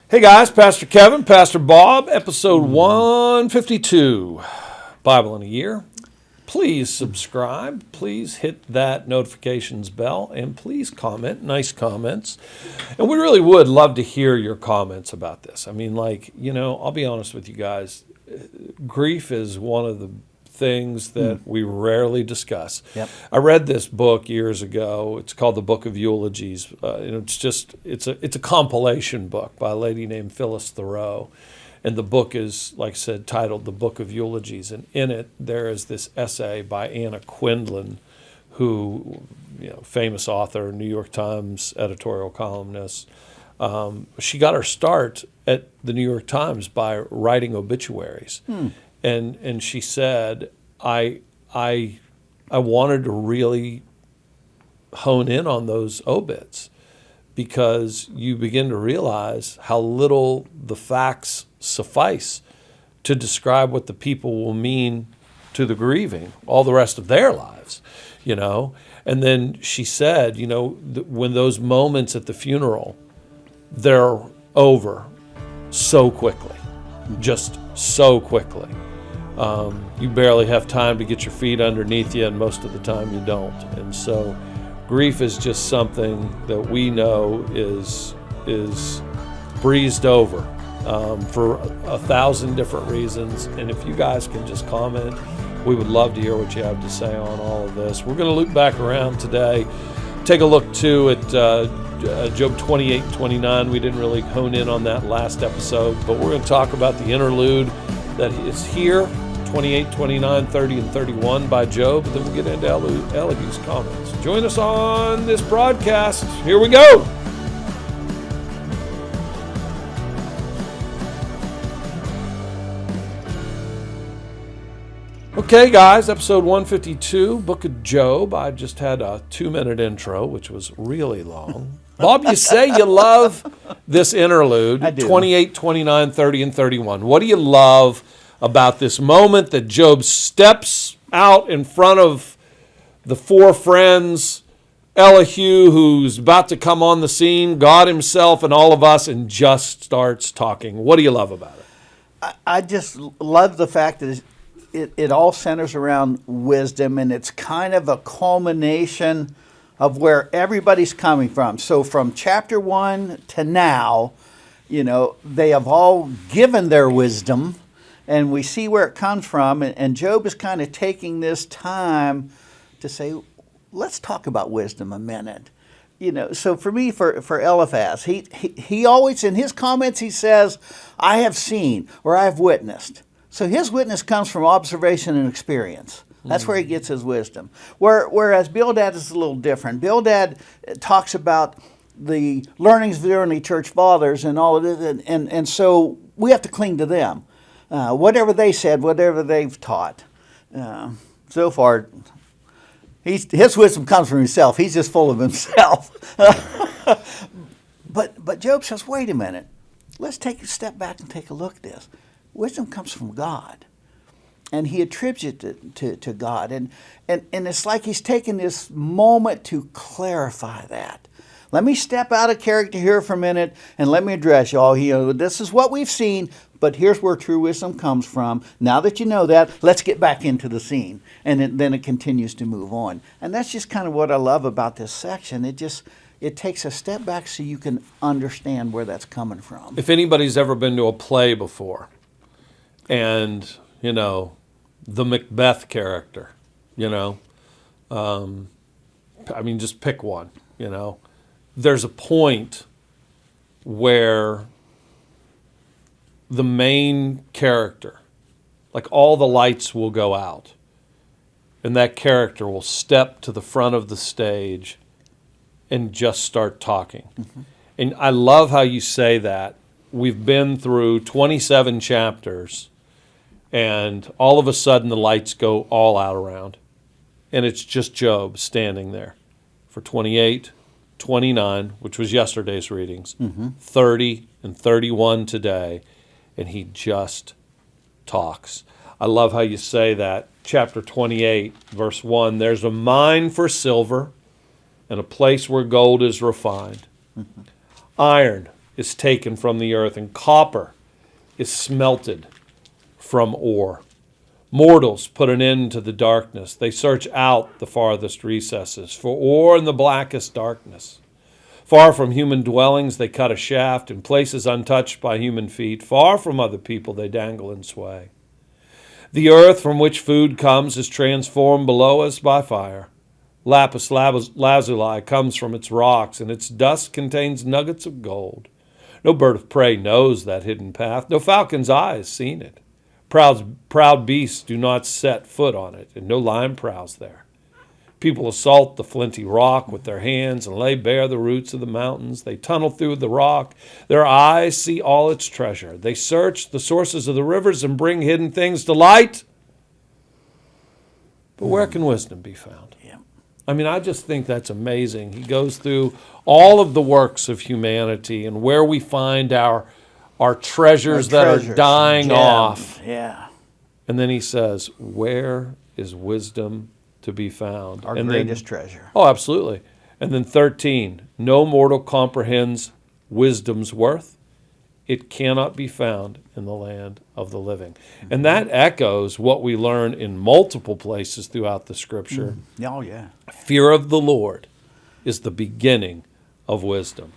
Hey guys, Pastor Kevin, Pastor Bob, episode 152, Bible in a Year. Please subscribe, please hit that notifications bell, and please comment, nice comments. And we really would love to hear your comments about this. I mean, I'll be honest with you guys, grief is one of the things that we rarely discuss. Yep. I read this book years ago. It's called The Book of Eulogies. It's a compilation book by a lady named Phyllis Thoreau. And the book is, like I said, titled The Book of Eulogies. And in it, there is this essay by Anna Quindlen, who, famous author, New York Times editorial columnist. She got her start at the New York Times by writing obituaries. And she said, I wanted to really hone in on those obits because you begin to realize how little the facts suffice to describe what the people will mean to the grieving all the rest of their lives, And then she said, when those moments at the funeral, they're over so quickly, just so quickly. You barely have time to get your feet underneath you, and most of the time you don't. And so grief is just something that we know is breezed over for 1,000 different reasons. And if you guys can just comment, we would love to hear what you have to say on all of this. We're going to loop back around today, take a look too at Job 28 and 29. We didn't really hone in on that last episode, but we're going to talk about the interlude that is here, 28, 29, 30, and 31 by Job. Then we'll get into Elihu's comments. Join us on this broadcast. Here we go. Okay, guys, episode 152, Book of Job. I just had a 2-minute intro, which was really long. Bob, you say you love this interlude, I do. 28, 29, 30, and 31. What do you love about this moment that Job steps out in front of the 4 friends, Elihu, who's about to come on the scene, God himself, and all of us, and just starts talking? What do you love about it? I just love the fact that it all centers around wisdom, and it's kind of a culmination of where everybody's coming from. So from chapter 1 to now, they have all given their wisdom, and we see where it comes from. And Job is kind of taking this time to say, let's talk about wisdom a minute. So for me, for Eliphaz, he always, in his comments, he says, I have seen or I have witnessed. So his witness comes from observation and experience. That's where he gets his wisdom. Whereas Bildad is a little different. Bildad talks about the learnings of the early church fathers and all of this, and so we have to cling to them. Whatever they said, whatever they've taught. So far, his wisdom comes from himself. He's just full of himself. But Job says, wait a minute. Let's take a step back and take a look at this. Wisdom comes from God. And he attributes it to God. And it's like he's taking this moment to clarify that. Let me step out of character here for a minute and let me address y'all. This is what we've seen, but here's where true wisdom comes from. Now that you know that, let's get back into the scene. And then it continues to move on. And that's just kind of what I love about this section. It takes a step back so you can understand where that's coming from. If anybody's ever been to a play before, and, the Macbeth character, just pick one, There's a point where the main character, like all the lights will go out, and that character will step to the front of the stage and just start talking. Mm-hmm. And I love how you say that. We've been through 27 chapters, and all of a sudden the lights go all out around. And it's just Job standing there for 28, 29, which was yesterday's readings, 30 and 31 today, and he just talks. I love how you say that. Chapter 28, verse 1, there's a mine for silver and a place where gold is refined. Iron is taken from the earth, and copper is smelted from ore. Mortals put an end to the darkness. They search out the farthest recesses for ore in the blackest darkness. Far from human dwellings they cut a shaft in places untouched by human feet. Far from other people they dangle and sway. The earth from which food comes is transformed below us by fire. Lapis lazuli comes from its rocks, and its dust contains nuggets of gold. No bird of prey knows that hidden path. No falcon's eye has seen it. Proud beasts do not set foot on it, and no lion prowls there. People assault the flinty rock with their hands and lay bare the roots of the mountains. They tunnel through the rock. Their eyes see all its treasure. They search the sources of the rivers and bring hidden things to light. But where can wisdom be found? Yeah. I mean, I just think that's amazing. He goes through all of the works of humanity and where we find our treasures that are dying gems. off. Yeah. And then he says, where is wisdom to be found? Our and greatest treasure. Oh, absolutely. And then 13, no mortal comprehends wisdom's worth. It cannot be found in the land of the living. Mm-hmm. And that echoes what we learn in multiple places throughout the Scripture. Oh, yeah. Fear of the Lord is the beginning of wisdom.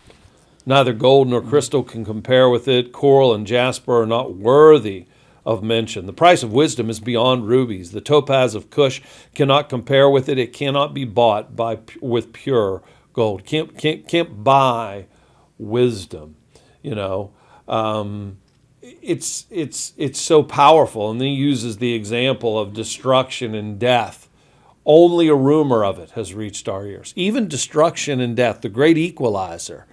Neither gold nor crystal can compare with it. Coral and jasper are not worthy of mention. The price of wisdom is beyond rubies. The topaz of Cush cannot compare with it. It cannot be bought with pure gold. Can't buy wisdom. You know, it's so powerful. And then he uses the example of destruction and death. Only a rumor of it has reached our ears. Even destruction and death, the great equalizer.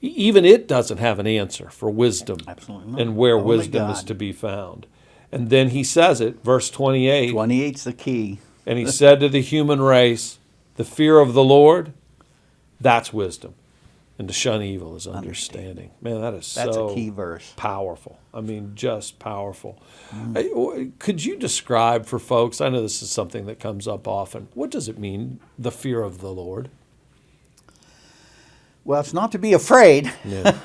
Even it doesn't have an answer for wisdom. Absolutely not. And where Only wisdom God. is to be found. And then he says it, verse 28. 28's the key. And he said to the human race, the fear of the Lord, that's wisdom. And to shun evil is understanding. Man, that's so a key verse. Powerful. I mean, just powerful. Could you describe for folks, I know this is something that comes up often, what does it mean, the fear of the Lord? Well, it's not to be afraid. Yeah.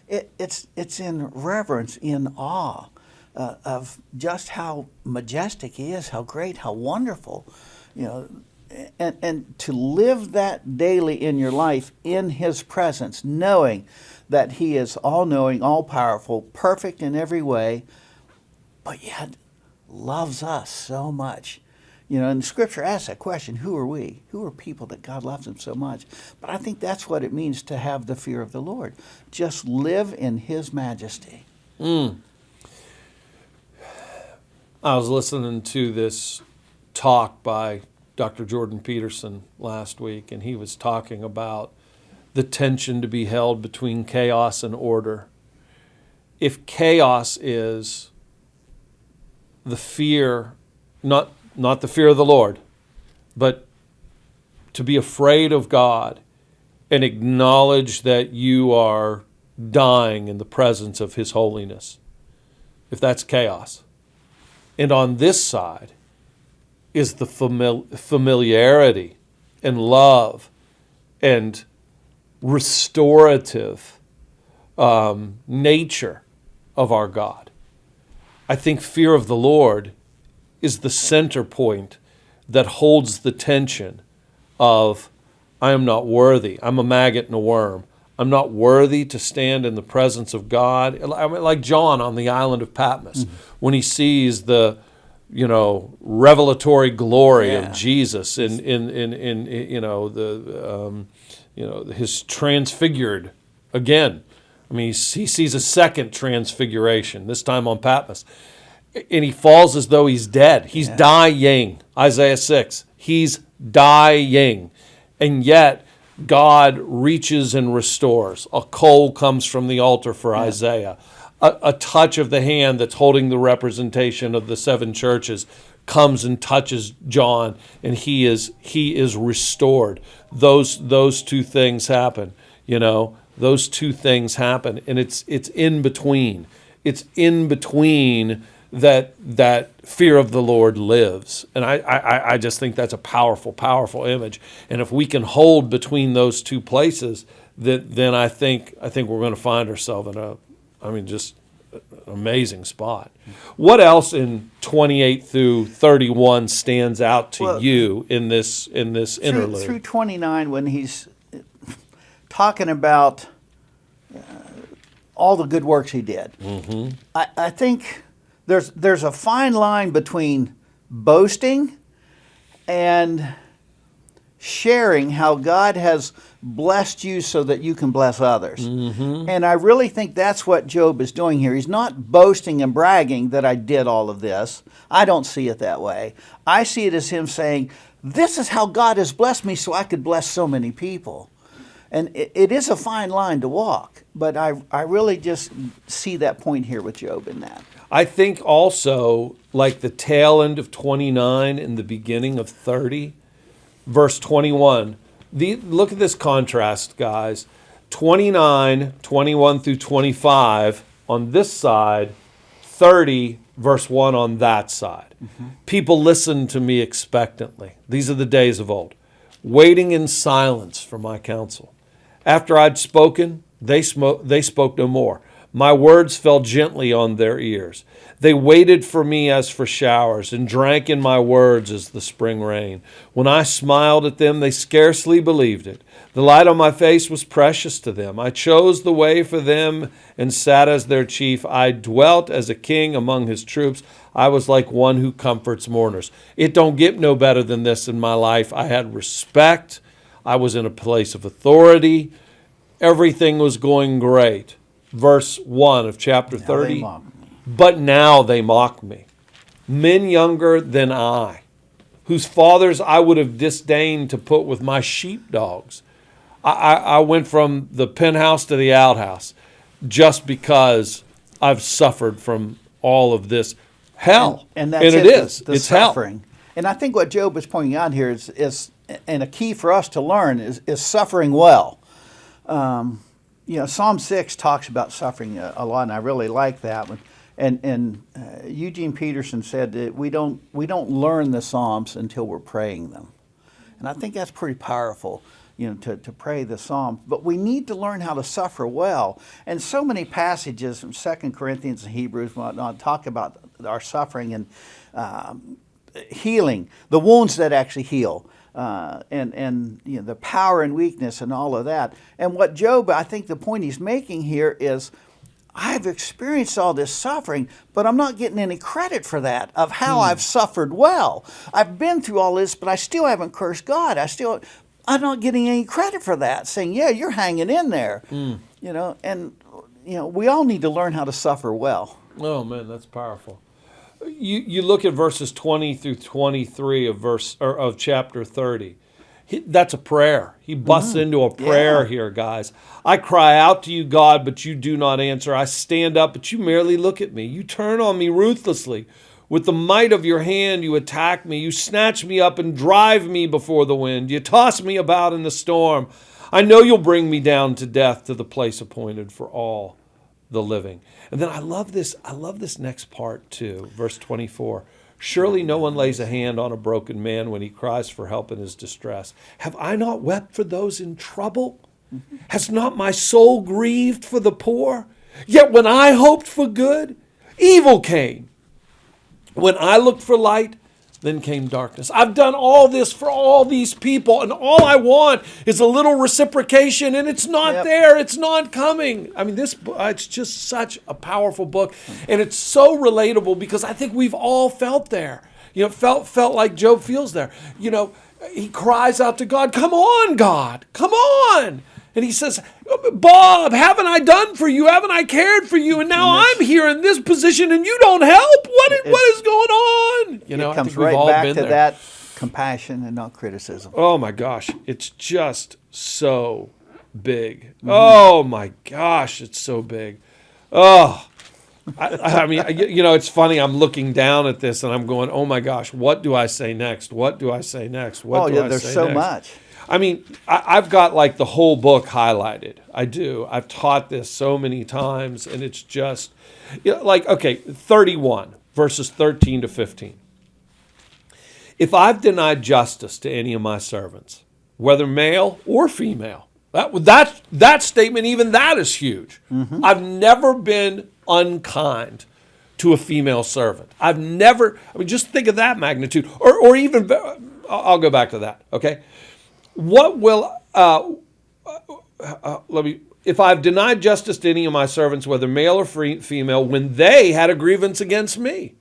It's in reverence, in awe of just how majestic he is, how great, how wonderful, you know, and to live that daily in your life in his presence, knowing that he is all-knowing, all-powerful, perfect in every way, but yet loves us so much. You know, and Scripture asks that question, who are we? Who are people that God loves them so much? But I think that's what it means to have the fear of the Lord. Just live in his majesty. I was listening to this talk by Dr. Jordan Peterson last week, and he was talking about the tension to be held between chaos and order. If chaos is the fear, not the fear of the Lord, but to be afraid of God and acknowledge that you are dying in the presence of his holiness, if that's chaos. And on this side is the familiarity and love and restorative nature of our God. I think fear of the Lord is the center point that holds the tension of, I am not worthy. I'm a maggot and a worm. I'm not worthy to stand in the presence of God. I mean, like John on the island of Patmos, when he sees the, revelatory glory of Jesus in his transfigured again. I mean, he sees a second transfiguration, this time on Patmos. And he falls as though he's dead. He's dying. Isaiah 6. He's dying. And yet, God reaches and restores. A coal comes from the altar for Isaiah. A touch of the hand that's holding the representation of the seven churches comes and touches John, and he is restored. Those two things happen. Those two things happen, and it's in between. It's in between that fear of the Lord lives. And I just think that's a powerful, powerful image. And if we can hold between those two places, then I think we're going to find ourselves in just an amazing spot. What else in 28 through 31 stands out to you in this interlude? Through 29, when he's talking about all the good works he did, I think there's a fine line between boasting and sharing how God has blessed you so that you can bless others. And I really think that's what Job is doing here. He's not boasting and bragging that I did all of this. I don't see it that way. I see it as him saying, this is how God has blessed me so I could bless so many people. And it is a fine line to walk, but I really just see that point here with Job in that. I think also, like the tail end of 29 and the beginning of 30, verse 21, look at this contrast, guys. 29, 21 through 25 on this side, 30, verse 1 on that side. People listened to me expectantly. These are the days of old, waiting in silence for my counsel. After I'd spoken, they spoke no more. My words fell gently on their ears. They waited for me as for showers, and drank in my words as the spring rain. When I smiled at them, they scarcely believed it. The light on my face was precious to them. I chose the way for them and sat as their chief. I dwelt as a king among his troops. I was like one who comforts mourners. It don't get no better than this in my life. I had respect. I was in a place of authority. Everything was going great. Verse 1 of chapter 30. But now they mock me. Men younger than I, whose fathers I would have disdained to put with my sheepdogs. I went from the penthouse to the outhouse just because I've suffered from all of this hell. And that's it is. The it's suffering. hell. And I think what Job is pointing out here is and a key for us to learn is suffering well. Psalm 6 talks about suffering a lot, and I really like that one. And Eugene Peterson said that we don't learn the Psalms until we're praying them, and I think that's pretty powerful. To pray the Psalms, but we need to learn how to suffer well. And so many passages from 2 Corinthians and Hebrews and whatnot talk about our suffering and healing, the wounds that actually heal. And the power and weakness and all of that. And what Job, I think the point he's making here is, I've experienced all this suffering, but I'm not getting any credit for that, of how I've suffered well. I've been through all this, but I still haven't cursed God. I'm not getting any credit for that, saying, yeah, you're hanging in there. We all need to learn how to suffer well. Oh, man, that's powerful. You look at verses 20 through 23 of chapter 30. That's a prayer. He busts into a prayer here, guys. I cry out to you, God, but you do not answer. I stand up, but you merely look at me. You turn on me ruthlessly. With the might of your hand, you attack me. You snatch me up and drive me before the wind. You toss me about in the storm. I know you'll bring me down to death, to the place appointed for all the living. And then I love this next part too, verse 24. Surely no one lays a hand on a broken man when he cries for help in his distress. Have I not wept for those in trouble? Has not my soul grieved for the poor? Yet when I hoped for good, evil came. When I looked for light, then came darkness. I've done all this for all these people, and all I want is a little reciprocation, and it's not there. It's not coming. I mean, it's just such a powerful book, and it's so relatable because I think we've all felt there. Felt like Job feels there. He cries out to God, "Come on, God, come on!" And he says, "Bob, haven't I done for you? Haven't I cared for you? And now I'm here in this position and you don't help. What is going on?" It comes right back to that compassion and not criticism. Oh my gosh, it's just so big. Oh my gosh, it's so big. Oh, I mean, it's funny. I'm looking down at this and I'm going, "Oh my gosh, what do I say next? What do I say next? There's so much." I mean, I've got like the whole book highlighted. I do. I've taught this so many times, and it's just, 31, verses 13 to 15. If I've denied justice to any of my servants, whether male or female, That statement, even that is huge. I've never been unkind to a female servant. I've never, just think of that magnitude. Or even, I'll go back to that, okay? What will, if I've denied justice to any of my servants, whether male or female, when they had a grievance against me,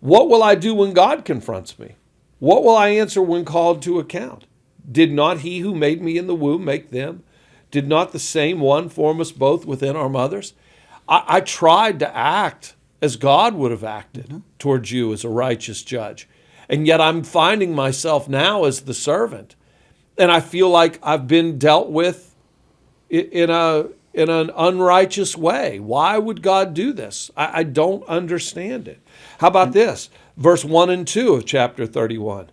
what will I do when God confronts me? What will I answer when called to account? Did not he who made me in the womb make them? Did not the same one form us both within our mothers? I tried to act as God would have acted towards you as a righteous judge. And yet I'm finding myself now as the servant. And I feel like I've been dealt with in an unrighteous way. Why would God do this? I don't understand it. How about this? Verse 1 and 2 of chapter 31.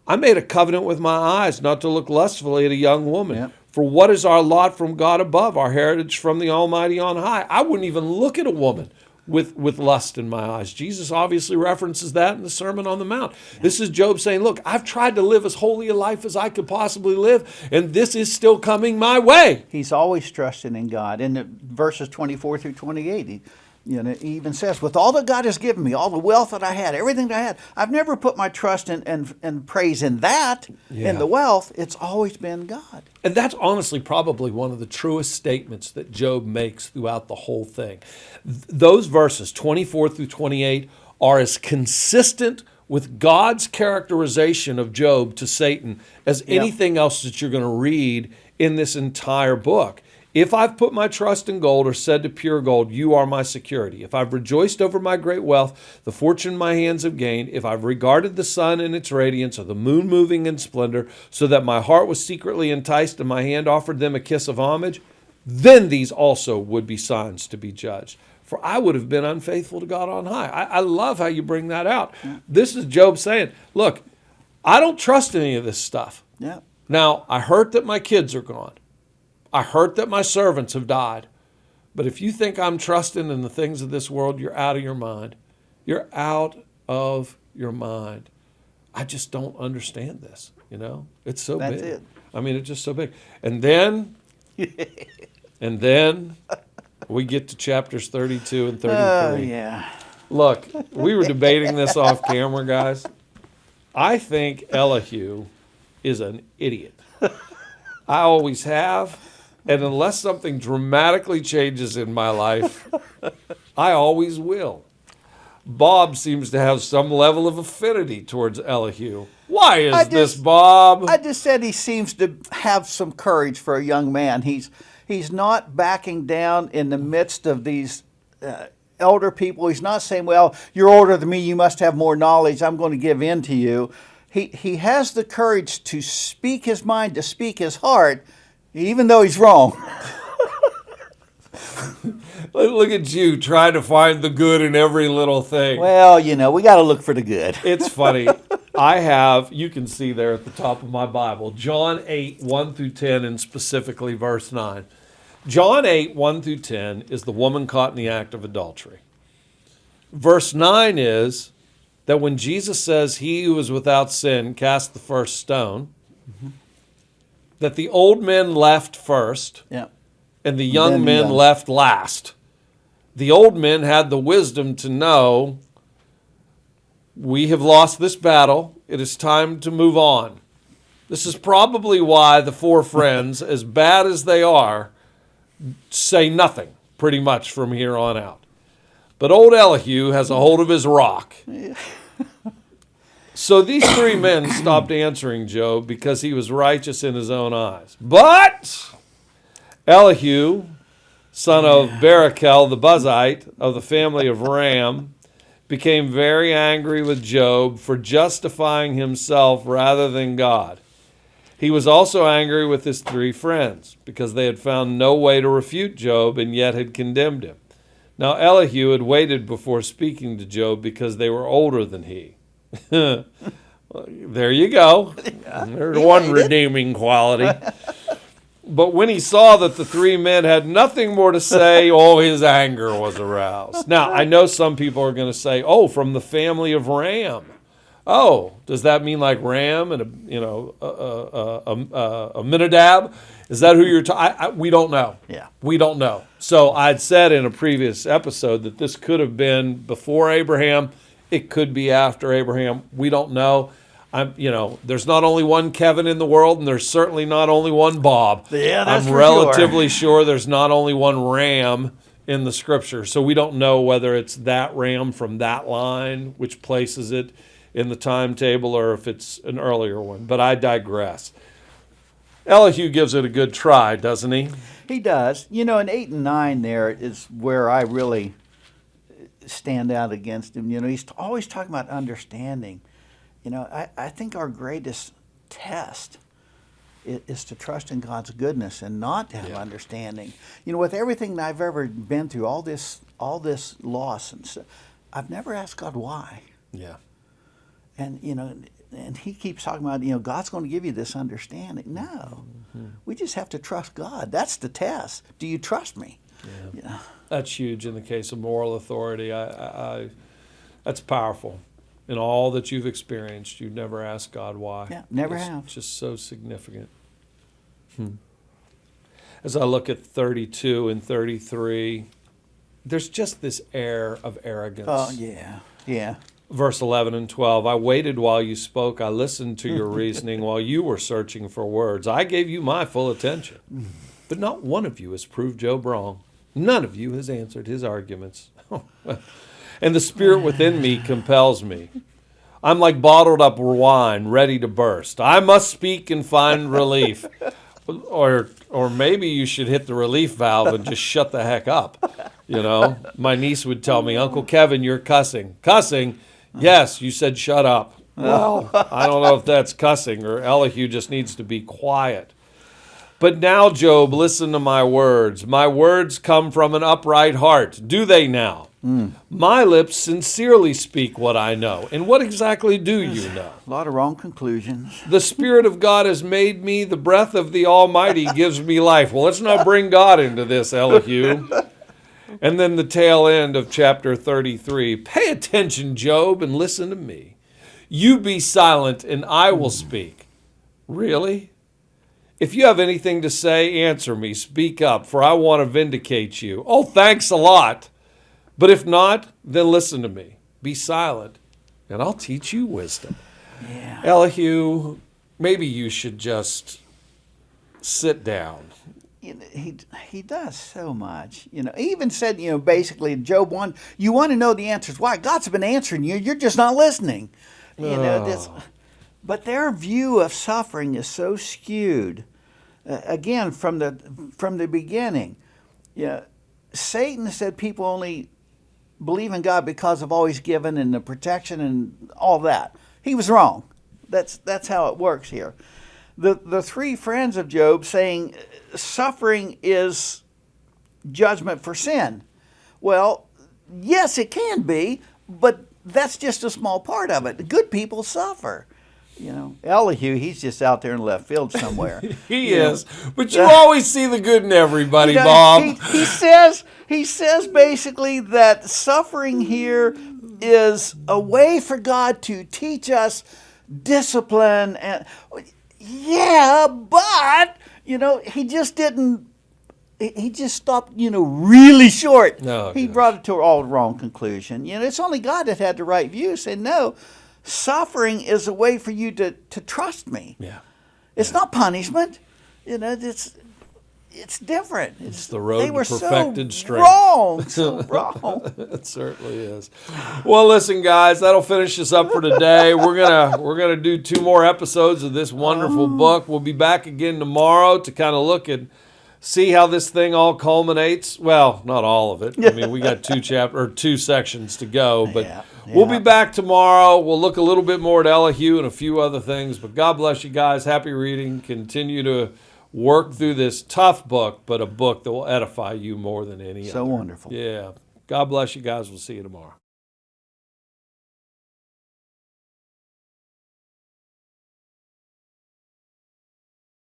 I made a covenant with my eyes not to look lustfully at a young woman. Yep. For what is our lot from God above, our heritage from the Almighty on high? I wouldn't even look at a woman with lust in my eyes. Jesus obviously references that in the Sermon on the Mount. Yep. This is Job saying, look, I've tried to live as holy a life as I could possibly live, and this is still coming my way. He's always trusting in God. In verses 24 through 28, he even says, with all that God has given me, all the wealth that I had, everything that I had, I've never put my trust and praise in that, in the wealth. It's always been God. And that's honestly probably one of the truest statements that Job makes throughout the whole thing. Those verses, 24 through 28, are as consistent with God's characterization of Job to Satan as anything else that you're going to read in this entire book. If I've put my trust in gold or said to pure gold, you are my security. If I've rejoiced over my great wealth, the fortune my hands have gained, if I've regarded the sun in its radiance or the moon moving in splendor, so that my heart was secretly enticed and my hand offered them a kiss of homage, then these also would be signs to be judged. For I would have been unfaithful to God on high. I love how you bring that out. This is Job saying, look, I don't trust any of this stuff. Yeah. Now, I hurt that my kids are gone. I hurt that my servants have died. But if you think I'm trusting in the things of this world, you're out of your mind. You're out of your mind. I just don't understand this, It's so big. That's it. It's just so big. And then we get to chapters 32 and 33. Oh, yeah. Look, we were debating this off camera, guys. I think Elihu is an idiot. I always have. And unless something dramatically changes in my life, I always will. Bob seems to have some level of affinity towards Elihu. Why is this, Bob? I just said he seems to have some courage for a young man. He's not backing down in the midst of these elder people. He's not saying, well, you're older than me, you must have more knowledge, I'm going to give in to you. He has the courage to speak his mind, to speak his heart, even though he's wrong. Look at you trying to find the good in every little thing. Well, we got to look for the good. It's funny. You can see there at the top of my Bible, John 8, 1 through 10, and specifically verse 9. John 8, 1 through 10 is the woman caught in the act of adultery. Verse 9 is that when Jesus says, he who is without sin cast the first stone, that the old men left first, and the young men left last. The old men had the wisdom to know, we have lost this battle, it is time to move on. This is probably why the four friends, as bad as they are, say nothing pretty much from here on out. But old Elihu has a hold of his rock. So these three men stopped answering Job because he was righteous in his own eyes. But Elihu, son of Barachel the Buzite of the family of Ram, became very angry with Job for justifying himself rather than God. He was also angry with his three friends because they had found no way to refute Job and yet had condemned him. Now Elihu had waited before speaking to Job because they were older than he. There you go. There's one redeeming quality. But when he saw that the three men had nothing more to say, his anger was aroused. Now, I know some people are going to say, from the family of Ram. Oh, does that mean like Ram and a Minadab? Is that who you're talking? We don't know. Yeah. We don't know. So I'd said in a previous episode that this could have been before Abraham. It could be after Abraham. We don't know. There's not only one Kevin in the world, and there's certainly not only one Bob. Yeah, that's I'm for relatively sure there's not only one Ram in the scripture. So we don't know whether it's that Ram from that line, which places it in the timetable, or if it's an earlier one. But I digress. Elihu gives it a good try, doesn't he? He does. In 8 and 9 there is where I really stand out against him. He's always talking about understanding. I think our greatest test is to trust in God's goodness and not to have understanding. With everything that I've ever been through, all this loss and stuff, I've never asked God why. Yeah. And and he keeps talking about God's going to give you this understanding. No, we just have to trust God. That's the test. Do you trust me? Yeah. That's huge in the case of moral authority. That's powerful. In all that you've experienced, you've never asked God why. Yeah, never have. It's just so significant. As I look at 32 and 33, there's just this air of arrogance. Oh, yeah. Verse 11 and 12, I waited while you spoke. I listened to your reasoning while you were searching for words. I gave you my full attention. But not one of you has proved Job wrong. None of you has answered his arguments. And the spirit within me compels me. I'm like bottled up wine ready to burst. I must speak and find relief. Or maybe you should hit the relief valve and just shut the heck up. My niece would tell me, Uncle Kevin, you're cussing. Cussing? Yes, you said shut up. Well, I don't know if that's cussing, or Elihu just needs to be quiet. But now, Job, listen to my words. My words come from an upright heart. Do they now? My lips sincerely speak what I know. And what exactly do you know? A lot of wrong conclusions. The Spirit of God has made me. The breath of the Almighty gives me life. Well, let's not bring God into this, Elihu. And then the tail end of chapter 33. Pay attention, Job, and listen to me. You be silent, and I will speak. Really? If you have anything to say, answer me. Speak up, for I want to vindicate you. Oh, thanks a lot. But if not, then listen to me. Be silent, and I'll teach you wisdom. Yeah. Elihu, maybe you should just sit down. He does so much. He even said, basically in Job 1, you want to know the answers. Why? God's been answering you. You're just not listening. But their view of suffering is so skewed. Again, from the beginning. Satan said people only believe in God because of all he's given and the protection and all that. He was wrong. That's how it works here. The three friends of Job saying suffering is judgment for sin. Well, yes, it can be, but that's just a small part of it. Good people suffer. Elihu, he's just out there in left field somewhere. He is. But you always see the good in everybody, Bob. He says basically that suffering here is a way for God to teach us discipline. And yeah, but, he just didn't. He just stopped, really short. No, he brought it to all the wrong conclusion. It's only God that had the right view. Said, no, suffering is a way for you to trust me. Yeah. It's not punishment. It's different. It's the road to perfected strength. So wrong. It certainly is. Well, listen, guys, that'll finish us up for today. We're gonna do 2 more episodes of this wonderful book. We'll be back again tomorrow to kind of look at. See how this thing all culminates? Well, not all of it. I mean, we got 2 sections to go, but we'll be back tomorrow. We'll look a little bit more at Elihu and a few other things, but God bless you guys. Happy reading. Continue to work through this tough book, but a book that will edify you more than any other. So wonderful. Yeah. God bless you guys. We'll see you tomorrow.